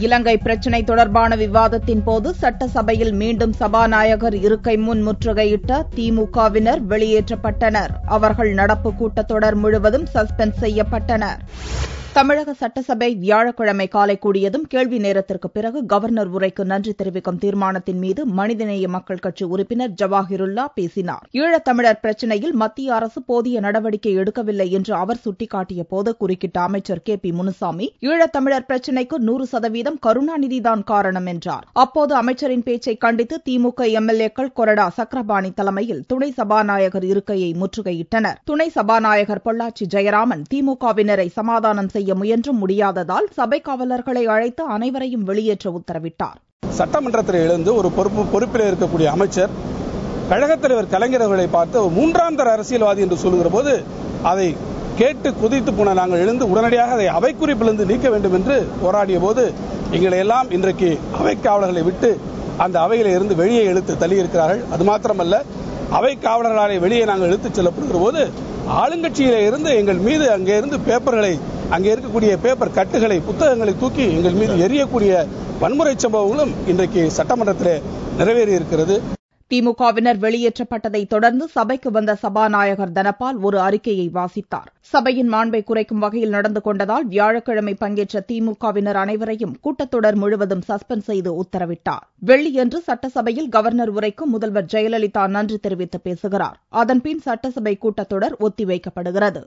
இலங்கை பிரச்சினை தொடர்பான விவாதத்தின் போது சட்டசபையில் மீண்டும் சபாநாயகர் இருக்கை முன் முற்றுகையிட்ட திமுகவினர் வெளியேற்றப்பட்டனர். அவர்கள் நடப்பு கூட்டத்தொடர் முழுவதும் சஸ்பெண்ட் செய்யப்பட்டனர். தமிழக சட்டசபை வியாழக்கிழமை காலை கூடியதும் கேள்வி நேரத்திற்கு பிறகு கவர்னர் உரைக்கு நன்றி தெரிவிக்கும் தீர்மானத்தின் மீது மனிதநேய மக்கள் கட்சி உறுப்பினர் ஜவாஹிருல்லா பேசினார். ஈழத்தமிழர் பிரச்சினையில் மத்திய அரசு போதிய நடவடிக்கை எடுக்கவில்லை என்று அவர் சுட்டிக்காட்டிய போது குறுக்கிட்ட அமைச்சர் KP முனுசாமி, ஈழத்தமிழர் பிரச்சினைக்கு 100% கருணாநிதிதான் காரணம் என்றார். அப்போது அமைச்சரின் பேச்சை கண்டித்து திமுக MLA-க்கள் கொறடா சக்கரபாணி தலைமையில் துணை சபாநாயகர் இருக்கையை முற்றுகையிட்டனர். துணை சபாநாயகர் பொள்ளாச்சி ஜெயராமன் திமுகவினரை சமாதானம் செய்ய முயன்றும் முடியாததால் சபை காவலர்களை அழைத்து அனைவரையும் வெளியேற்ற உத்தரவிட்டார். சட்டமன்றத்தில் எழுந்து ஒரு பொறுப்பில் இருக்கக்கூடிய அமைச்சர் கழகத் தலைவர் கலைஞர் அவர்களை பார்த்து மூன்றாம் தர அரசியல்வாதி என்று சொல்லுகிற போது அதை கேட்டு குதித்து போன நாங்கள் எழுந்து உடனடியாக அதை அவை குறிப்பிலிருந்து நீக்க வேண்டும் என்று போராடிய போது எங்களை எல்லாம் இன்றைக்கு அவை காவலர்களை விட்டு அந்த அவையில இருந்து வெளியே இழுத்து தள்ளியிருக்கிறார்கள். அது மாத்திரமல்ல, அவை காவலர்களை வெளியே நாங்கள் இழுத்துச் செல்லப்படுகிற போது ஆளுங்கட்சியில இருந்து எங்கள் மீது அங்கே இருந்து பேப்பர்களை, அங்கே இருக்கக்கூடிய பேப்பர் கட்டுகளை, புத்தகங்களை தூக்கி எங்கள் மீது எரியக்கூடிய வன்முறை சம்பவங்களும் இன்றைக்கு சட்டமன்றத்திலே நிறைவேறி இருக்கிறது. திமுகவினர் வெளியேற்றப்பட்டதை தொடர்ந்து சபைக்கு வந்த சபாநாயகர் தனபால் ஒரு அறிக்கையை வாசித்தார். சபையின் மாண்பை குறைக்கும் வகையில் நடந்து கொண்டதால் வியாழக்கிழமை பங்கேற்ற திமுகவினர் அனைவரையும் கூட்டத்தொடர் முழுவதும் சஸ்பெண்ட் செய்து உத்தரவிட்டார். வெள்ளியன்று சட்டசபையில் கவர்னர் உரைக்கு முதல்வர் ஜெயலலிதா நன்றி தெரிவித்து பேசுகிறார். அதன்பின் சட்டசபை கூட்டத்தொடர் ஒத்திவைக்கப்படுகிறது.